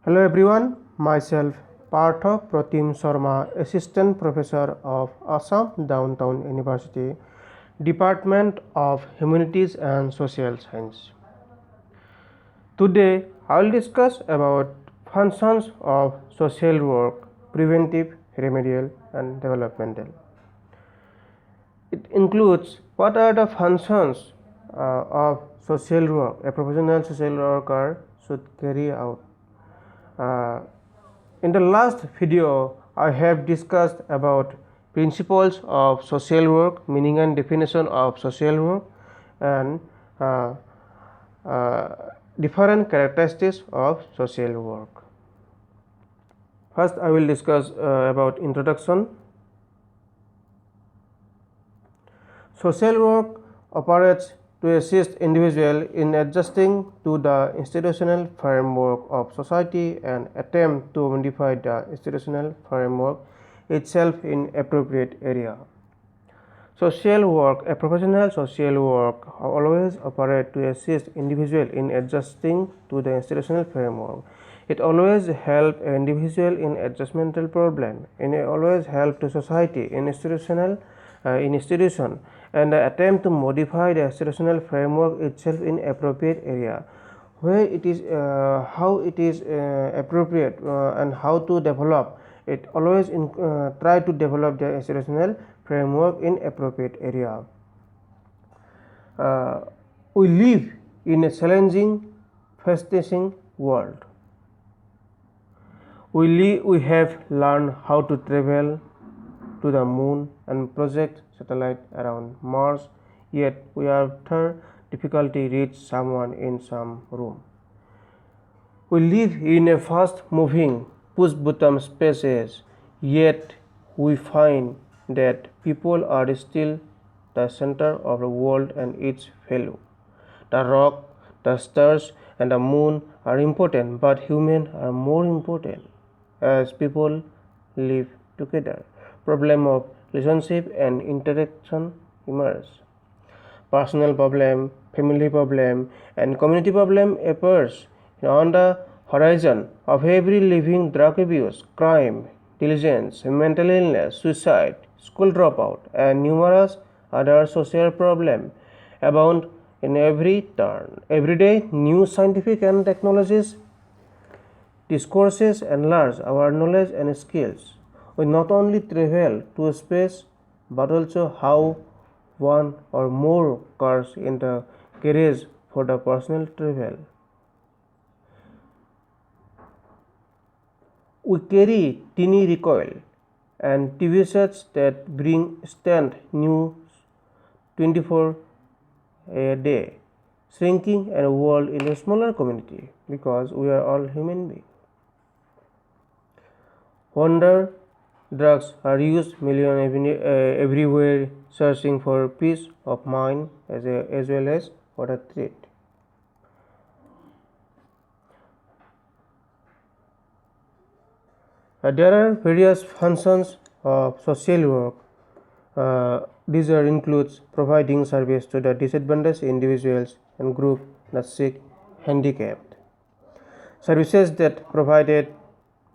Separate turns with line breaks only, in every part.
Hello everyone, myself Partha Pratim Sarma, Assistant Professor of Assam Downtown University, Department of Humanities and Social Science. Today I will discuss about functions of social work, preventive, remedial and developmental. It includes what are the functions of social work a professional social worker should carry out. In the last video, I have discussed about principles of social work, meaning and definition of social work, and different characteristics of social work. First, I will discuss about introduction. Social work operates to assist individual in adjusting to the institutional framework of society and attempt to modify the institutional framework itself in appropriate area. Social work, a professional social work always operate to assist individual in adjusting to the institutional framework. It always help an individual in adjustmental problem, and it always help to society in institution and attempt to modify the institutional framework itself in appropriate area where it is how it is appropriate and how to develop it. Always try to develop the institutional framework in appropriate area. We live in a challenging, fast-changing world. We have learned how to travel to the moon and project satellite around Mars, yet we after difficulty reach someone in some room. We live in a fast moving push button spaces, yet we find that people are still the center of the world and its value. The rock, the stars and the moon are important, but humans are more important as people live together. Problem of relationship and interaction emerge. Personal problem, family problem and community problem appears on the horizon of every living. Drug abuse, crime, diligence, mental illness, suicide, school dropout and numerous other social problems abound in every turn. Every day, new scientific and technologies discourses enlarge our knowledge and skills. We not only travel to space but also how one or more cars in the garage for the personal travel. We carry tiny recoil and TV sets that bring stand news 24 a day, shrinking a world in a smaller community because we are all human beings. Wonder drugs are used everywhere, searching for peace of mind as well as for a threat. There are various functions of social work. These includes providing service to the disadvantaged individuals and groups that seek handicapped. Services that provided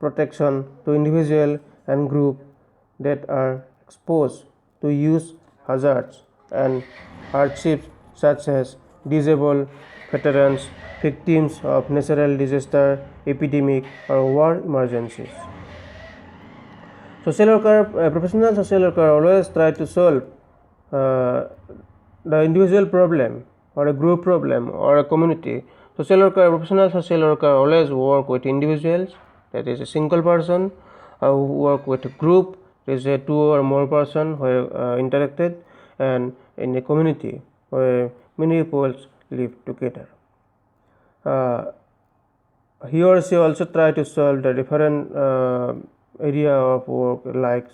protection to individual and group that are exposed to use hazards and hardships such as disabled veterans, victims of natural disaster, epidemic or war emergencies. Professional social worker always try to solve the individual problem or a group problem or a community. Professional social worker always work with individuals, that is a single person, work with a group, that is a two or more person who are interacted, and in a community where many people live together. He or she also try to solve the different area of work like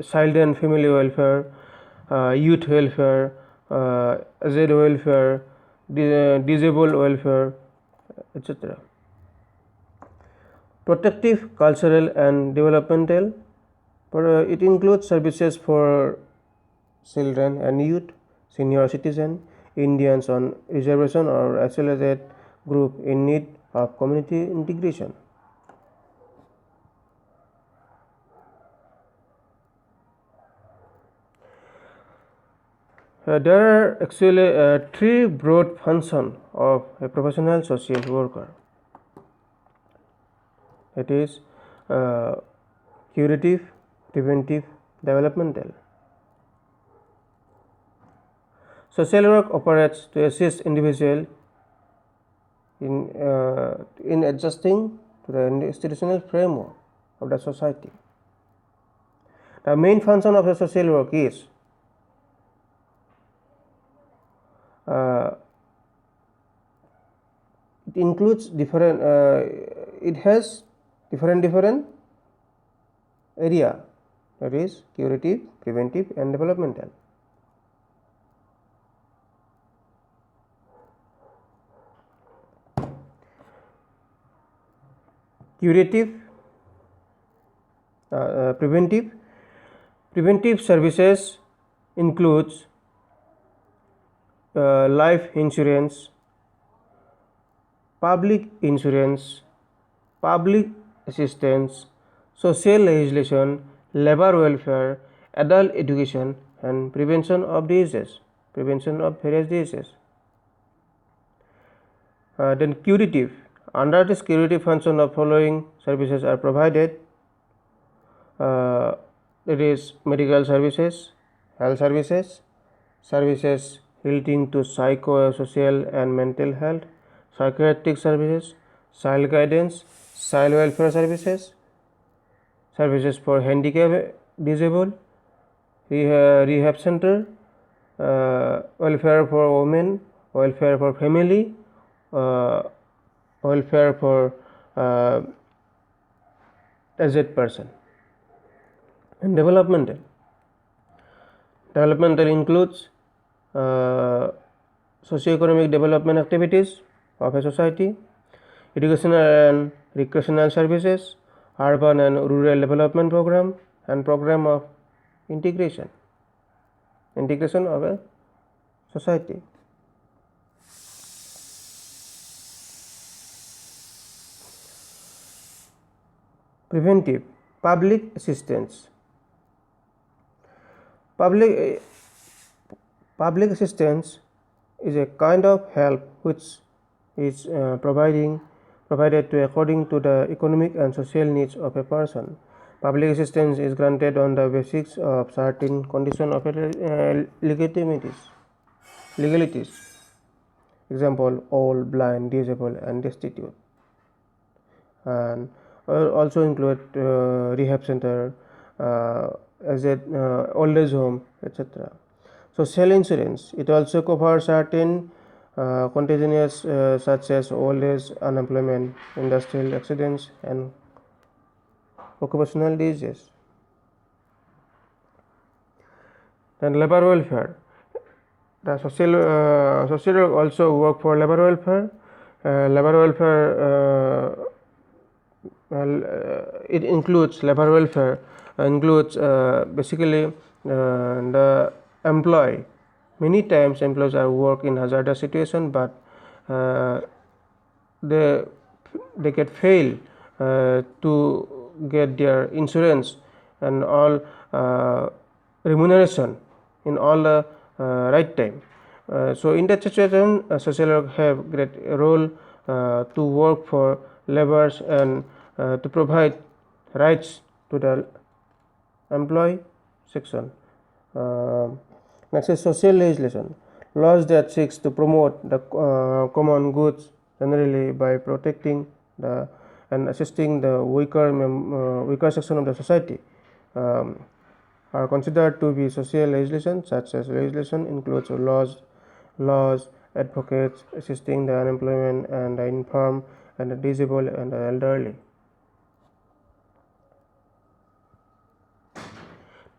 child and family welfare, youth welfare, aged welfare, disabled welfare, etc. Protective, cultural and developmental. It includes services for children and youth, senior citizen, Indians on reservation or isolated group in need of community integration. There are actually three broad functions of a professional social worker. It is curative, preventive, developmental. Social work operates to assist individual in adjusting to the institutional framework of the society. The main function of the social work is it includes different. It has different area, that is curative, preventive, and developmental. Curative, preventive services includes life insurance, public insurance, public assistance, social legislation, labor welfare, adult education, and prevention of various diseases. Then curative. Under this curative function, the following services are provided. It is medical services, health services, services relating to psychosocial and mental health, psychiatric services, child guidance, child welfare services, services for handicapped, disabled, rehab center, welfare for women, welfare for family, welfare for aged person. And developmental includes socio-economic development activities of a society, educational and recreational services, urban and rural development program, and program of integration of a society. Preventive, public assistance. Public assistance is a kind of help which is provided to according to the economic and social needs of a person. Public assistance is granted on the basis of certain conditions of legalities. Example: old, blind, disabled, and destitute. And also include rehab center, old age home, etc. Social insurance, it also covers certain contingents such as old age, unemployment, industrial accidents, and occupational diseases. Then labor welfare. The social work also work for labor welfare. It includes labor welfare includes basically the employee. Many times employees are work in hazardous situation, but they get fail to get their insurance and all remuneration in all the right time. So in that situation, social work have great role to work for laborers and to provide rights to the employee section. Next is social legislation, laws that seeks to promote the common goods generally by protecting the and assisting the weaker section of the society. Are considered to be social legislation. Such as legislation includes laws, advocates assisting the unemployment and the infirm and the disabled and the elderly.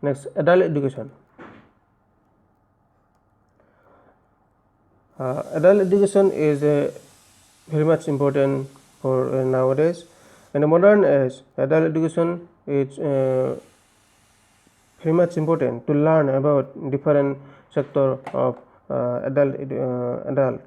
Next, adult education. Adult education is very much important for nowadays. In the modern age, adult education is very much important to learn about different sector of adult.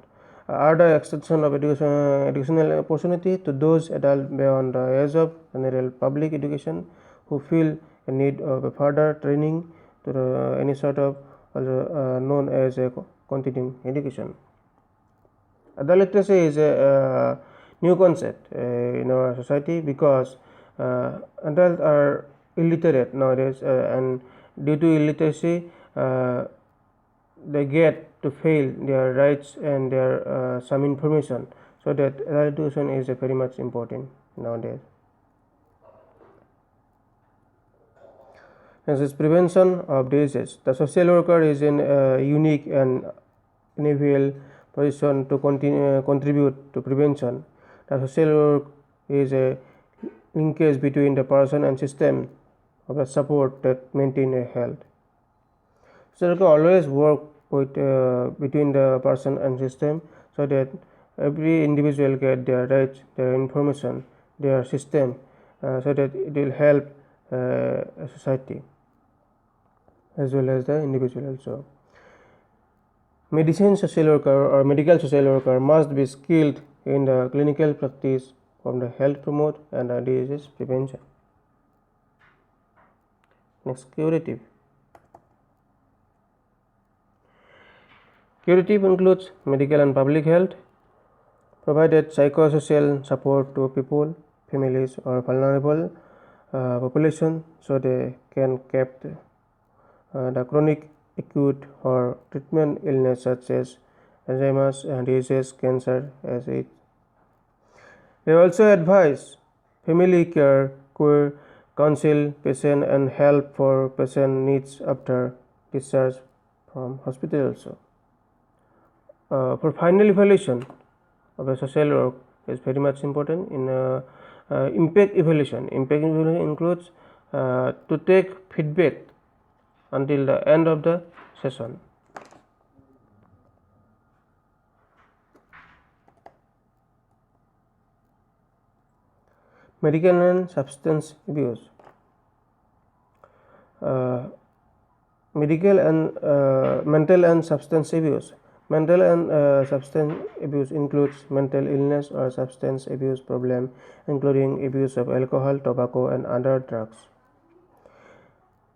are the extension of educational opportunity to those adults beyond the age of general public education who feel a need of a further training to any sort of known as a continuing education. Adult literacy is a new concept in our society because adults are illiterate nowadays, and due to illiteracy they get to fail their rights and their some information, so that adult education is very much important nowadays. This is prevention of diseases. The social worker is in a unique and inevitable position to contribute to prevention. The social work is a linkage between the person and system of the support that maintain a health. Social worker always work with between the person and system, so that every individual get their rights, their information, their system, so that it will help a society as well as the individual also. Medicine social worker or medical social worker must be skilled in the clinical practice from the health promote and the disease prevention. Next, curative. Curative includes medical and public health, provided psychosocial support to people, families or vulnerable population, so they can keep the chronic, acute or treatment illness such as Alzheimer's and disease, cancer, as it. They also advise family care, counsel patient and help for patient needs after discharge from hospital also. For final evaluation of a social work is very much important in impact evaluation. Impact evaluation includes to take feedback until the end of the session. Medical and substance abuse. Medical and mental and substance abuse. Mental and substance abuse includes mental illness or substance abuse problem, including abuse of alcohol, tobacco and other drugs.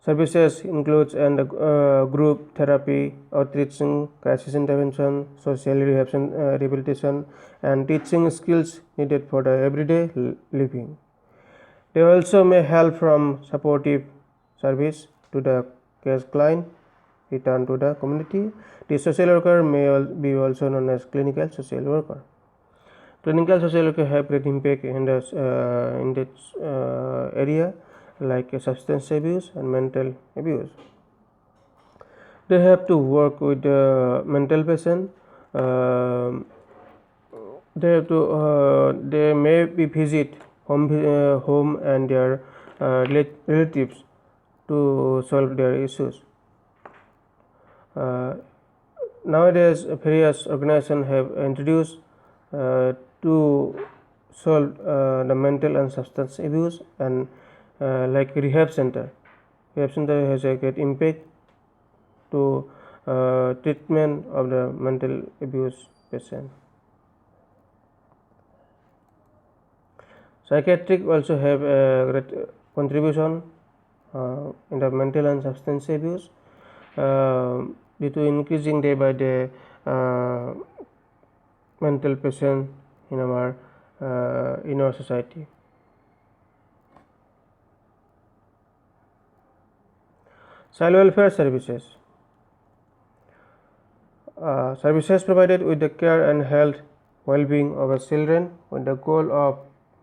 Services includes group therapy, outreaching, crisis intervention, social rehabilitation, and teaching skills needed for the everyday living. They also may help from supportive service to the case client, return to the community. The social worker may be also known as clinical social worker. Clinical social worker have great impact in this area, like substance abuse and mental abuse. They have to work with the mental patient. They may be visit home and their relatives to solve their issues. Nowadays, various organizations have introduced to solve the mental and substance abuse, and like rehab center. Rehab center has a great impact to treatment of the mental abuse patient. Psychiatric also have a great contribution in the mental and substance abuse due to increasing day by day mental patient in our society. Child welfare services. Services provided with the care and health well-being of our children with the goal of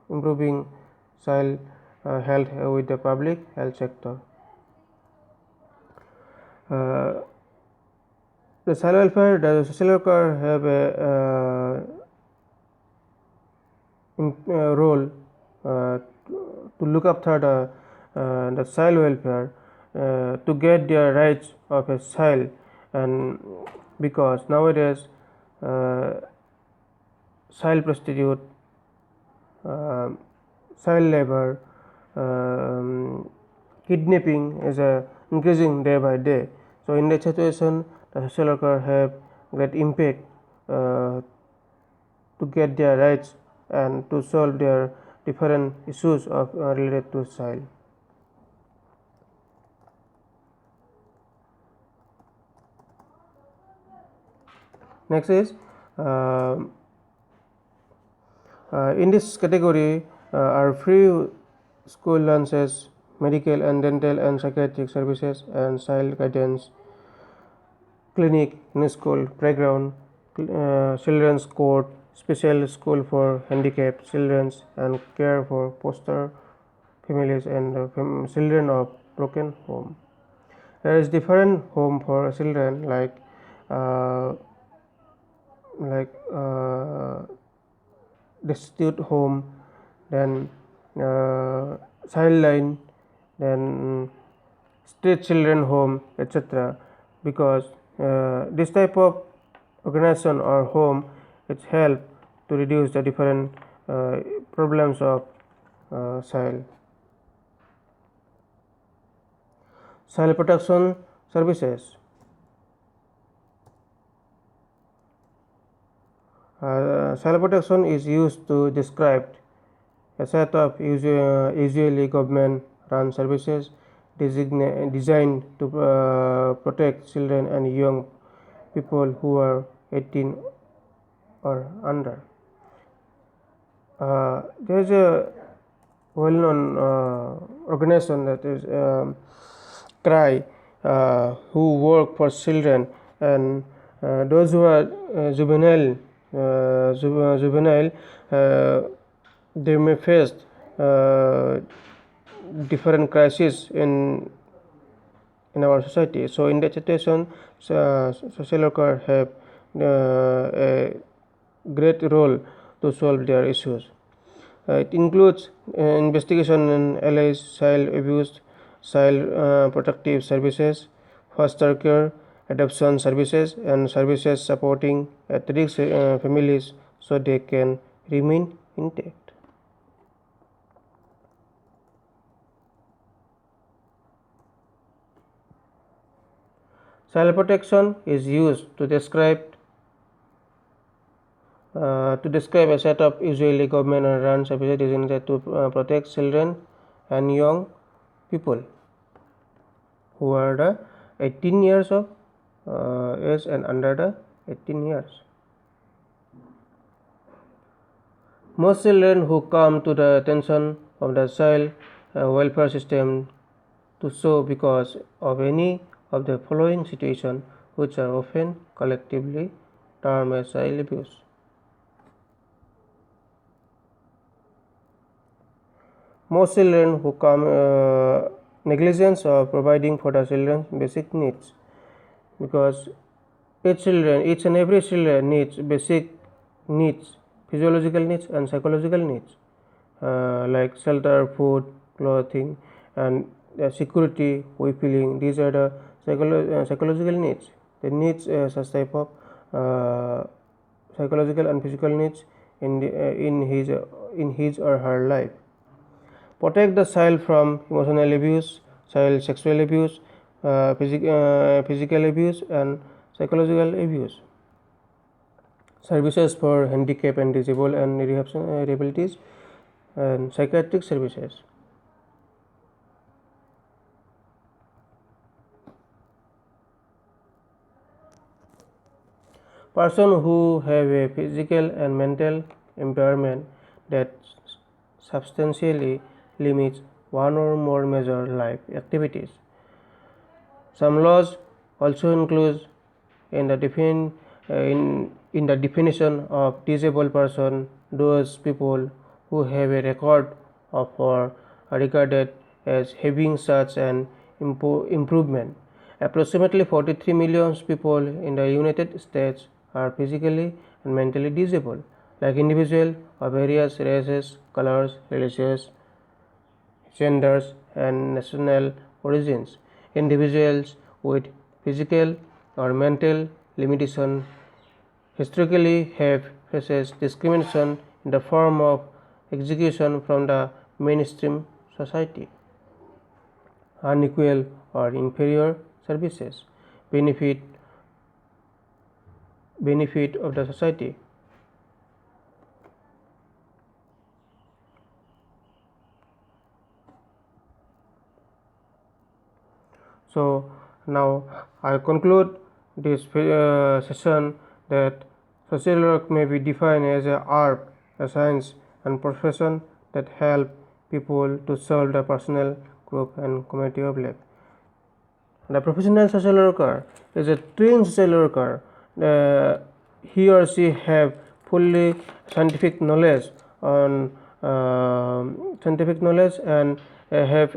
improving child health with the public health sector. The child welfare, the social worker have a role to look after the child welfare, to get their rights of a child, and because nowadays child prostitute, child labor, kidnapping is increasing day by day. So in that situation, the social worker have great impact to get their rights and to solve their different issues related to child. Next is in this category are free school lunches, medical and dental and psychiatric services, and child guidance clinic, in school playground, children's court, special school for handicapped children, and care for foster families and children of broken home. There is different home for children uh, destitute home, then childline, then street children home, etc. Because this type of organization or home it help to reduce the different problems of child. Child protection services. Child protection is used to describe a set of usually government-run services designed to protect children and young people who are 18 or under. There is a well-known organization that is CRY, who work for children, and those who are juvenile, they may face different crises in our society. So in that situation, social workers have a great role to solve their issues. It includes investigation in alleged child abuse, child protective services, foster care, adoption services, and services supporting at-risk families so they can remain intact. Child protection is used to describe a set of usually government-run services designed to protect children and young people who are the 18 years of age and under the 18 years. Most children who come to the attention of the child welfare system to show because of any of the following situations, which are often collectively termed as child abuse. Most children who come negligence of providing for the children's basic needs, because each and every children needs basic needs, physiological needs and psychological needs, like shelter, food, clothing, and security, fulfilling. These are the psychological needs. They need such type of psychological and physical needs in his or her life. Protect the child from emotional abuse, child sexual abuse, physical abuse, and psychological abuse. Services for handicapped and disabled and rehabilities, and psychiatric services. Persons who have a physical and mental impairment that substantially limits one or more major life activities. Some laws also include in the definition of disabled person those people who have a record of or are regarded as having such an improvement. Approximately 43 million people in the United States are physically and mentally disabled, like individuals of various races, colors, religions, genders, and national origins. Individuals with physical or mental limitation historically have faced discrimination in the form of exclusion from the mainstream society, unequal or inferior services, benefit of the society. So now I conclude this session that social work may be defined as an art, a science and profession that help people to solve the personal, group and community of life. The professional social worker is a trained social worker. He or she have fully scientific knowledge on and have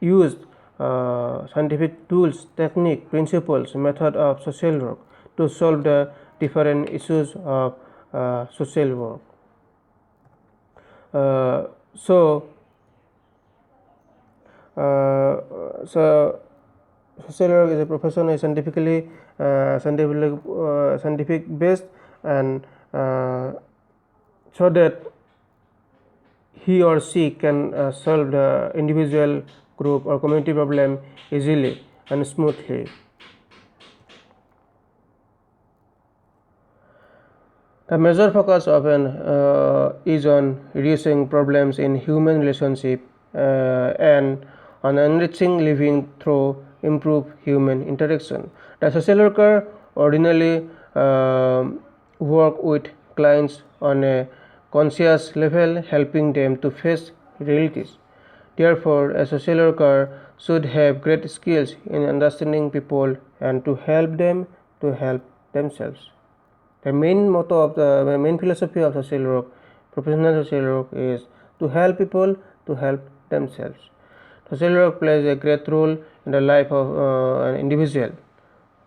used scientific tools, technique, principles, method of social work to solve the different issues of social work. So social work is a profession is scientific based, and so that he or she can solve the individual, group or community problem easily and smoothly. The major focus often is on reducing problems in human relationship and on enriching living through improved human interaction. The social worker ordinarily work with clients on a conscious level, helping them to face realities. Therefore, a social worker should have great skills in understanding people and to help them to help themselves. The main motto of the main philosophy of social work, professional social work, is to help people to help themselves. Social work plays a great role in the life of an individual.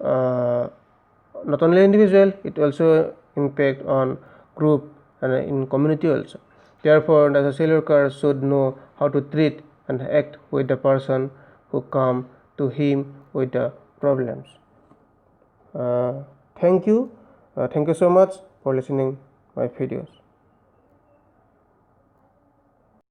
Not only individual, it also impact on group and in community also. Therefore, the social worker should know how to treat and act with the person who come to him with the problems. Thank you. Thank you so much for listening my videos.